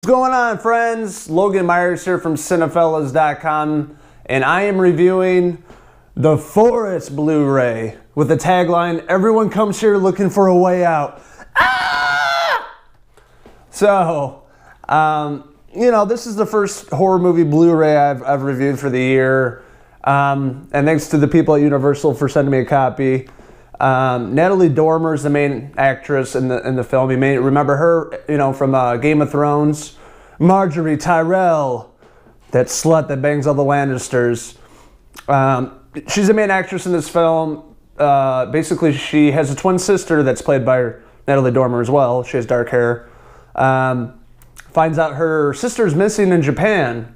What's going on, friends? Logan Myers here from Cinephellas.com, and I am reviewing the Forest Blu Ray with the tagline, "Everyone comes here looking for a way out." Ah! So, this is the first horror movie Blu-ray I've reviewed for the year, and thanks to the people at Universal for sending me a copy. Natalie Dormer's the main actress in the film. You may remember her, from Game of Thrones. Marjorie Tyrell, that slut that bangs all the Lannisters. She's the main actress in this film. Basically, she has a twin sister that's played by Natalie Dormer as well. She has dark hair. Finds out her sister's missing in Japan.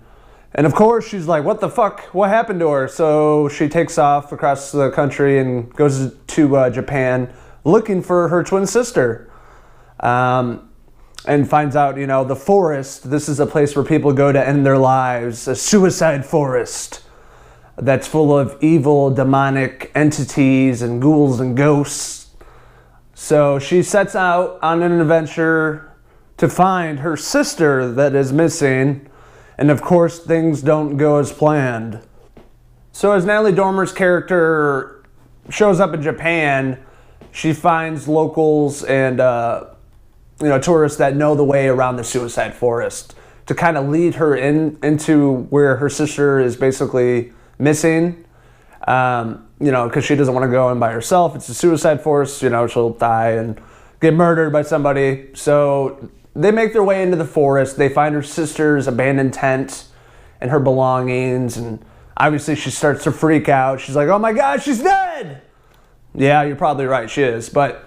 And of course, she's like, what the fuck? What happened to her? So she takes off across the country and goes to Japan looking for her twin sister. And finds out, the forest, this is a place where people go to end their lives, a suicide forest that's full of evil, demonic entities and ghouls and ghosts. So she sets out on an adventure to find her sister that is missing. And of course, things don't go as planned. So as Natalie Dormer's character shows up in Japan, she finds locals and tourists that know the way around the suicide forest to kind of lead her into where her sister is basically missing. Because she doesn't want to go in by herself. It's a suicide forest. She'll die and get murdered by somebody. So they make their way into the forest. They find her sister's abandoned tent and her belongings. And obviously she starts to freak out. She's like, oh my God, she's dead. Yeah, you're probably right. She is. But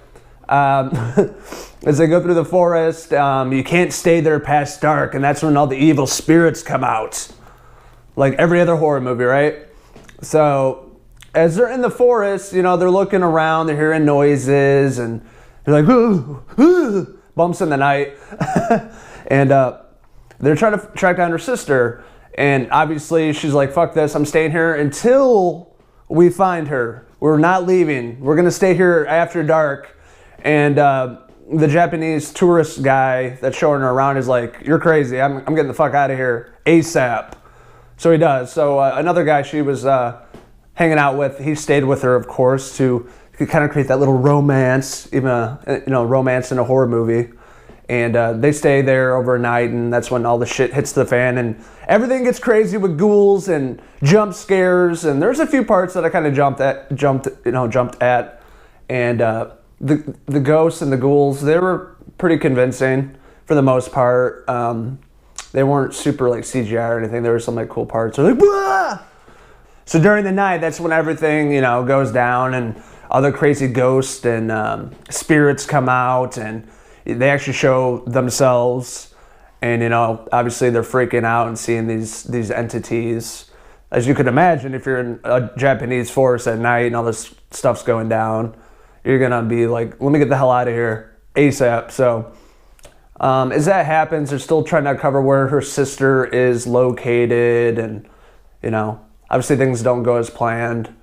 as they go through the forest, you can't stay there past dark. And that's when all the evil spirits come out. Like every other horror movie, right? So as they're in the forest, they're looking around. They're hearing noises. And they're like, ooh, ooh. Bumps in the night. And they're trying to track down her sister. And obviously she's like, fuck this, I'm staying here until we find her. We're not leaving. We're going to stay here after dark. And the Japanese tourist guy that's showing her around is like, you're crazy. I'm getting the fuck out of here ASAP. So he does. So another guy she was hanging out with, he stayed with her, of course, to kind of create that little romance, even romance in a horror movie. And they stay there overnight, and that's when all the shit hits the fan, and everything gets crazy with ghouls and jump scares. And there's a few parts that I kind of jumped at. And the ghosts and the ghouls, they were pretty convincing for the most part. They weren't super like CGI or anything. There were some like cool parts. They're like, "Wah!" So during the night, that's when everything goes down, and other crazy ghosts and spirits come out, and they actually show themselves. And obviously they're freaking out and seeing these entities. As you could imagine, if you're in a Japanese forest at night and all this stuff's going down, you're gonna be like, let me get the hell out of here ASAP. So as that happens, they're still trying to uncover where her sister is located, and obviously things don't go as planned.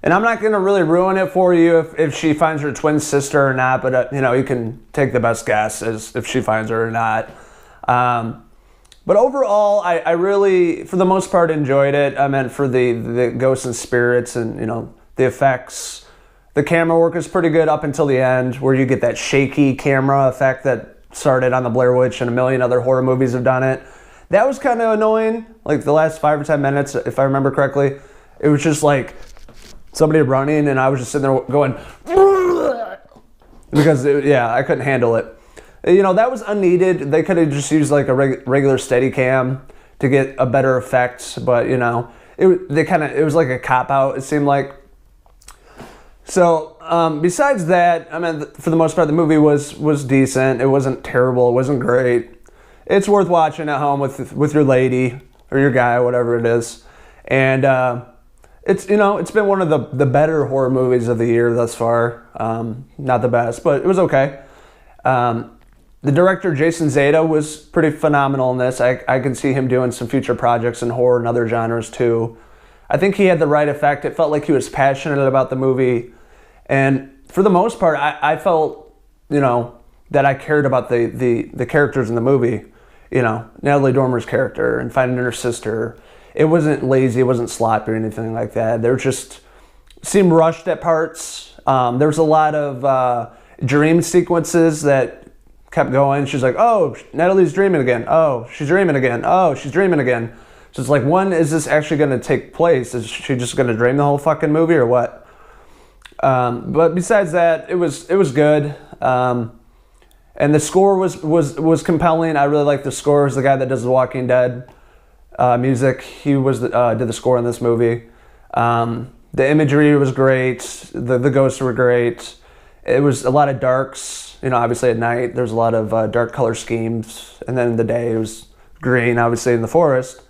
And I'm not going to really ruin it for you if she finds her twin sister or not, but you can take the best guess as if she finds her or not. But overall, I really, for the most part, enjoyed it. I meant for the ghosts and spirits and the effects. The camera work is pretty good up until the end, where you get that shaky camera effect that started on the Blair Witch, and a million other horror movies have done it. That was kind of annoying. Like the last 5 or 10 minutes, if I remember correctly, it was just like somebody running, and I was just sitting there going, because I couldn't handle it. That was unneeded. They could have just used like a regular Steadicam to get a better effect, but it was like a cop out, it seemed like. So besides that, I mean, for the most part, the movie was decent. It wasn't terrible. It wasn't great. It's worth watching at home with your lady or your guy, whatever it is. And it's been one of the better horror movies of the year thus far. Not the best, but it was okay. The director Jason Zada was pretty phenomenal in this. I can see him doing some future projects in horror and other genres too. I think he had the right effect. It felt like he was passionate about the movie. And for the most part, I felt, that I cared about the characters in the movie. you know, Natalie Dormer's character and finding her sister. It wasn't lazy, it wasn't sloppy or anything like that. They were just seemed rushed at parts. There was a lot of dream sequences that kept going. She's like, oh, Natalie's dreaming again. Oh, she's dreaming again. Oh, she's dreaming again. So it's like, when is this actually going to take place? Is she just going to dream the whole fucking movie or what? But besides that, it was good. And the score was compelling. I really like the score. It was the guy that does the Walking Dead music. He was did the score in this movie. The imagery was great. The ghosts were great. It was a lot of darks. You know, obviously at night there's a lot of dark color schemes, and then in the day it was green, obviously in the forest.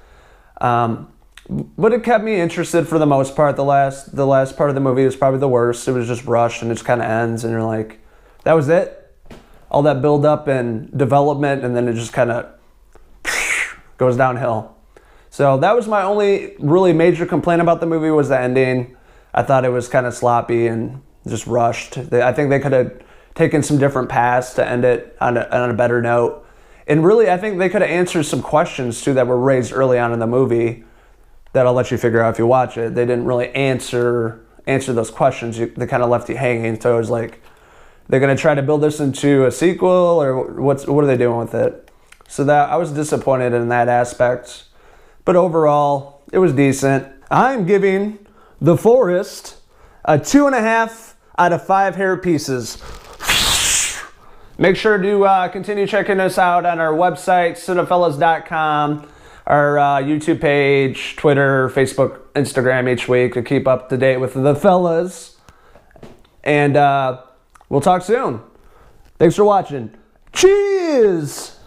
But it kept me interested for the most part. The last part of the movie was probably the worst. It was just rushed and it just kind of ends, and you're like, that was it? All that build up and development, and then it just kind of goes downhill. So that was my only really major complaint about the movie, was the ending. I thought it was kind of sloppy and just rushed. I think they could have taken some different paths to end it on a better note. And really, I think they could have answered some questions too that were raised early on in the movie that I'll let you figure out if you watch it. They didn't really answer those questions. They kind of left you hanging. So it was like, they're going to try to build this into a sequel, or what are they doing with it? So that I was disappointed in that aspect. But overall, it was decent. I'm giving The Forest a 2.5 out of 5 hair pieces. Make sure to continue checking us out on our website, Cinephellas.com, our YouTube page, Twitter, Facebook, Instagram each week to keep up to date with the fellas. And we'll talk soon. Thanks for watching. Cheers!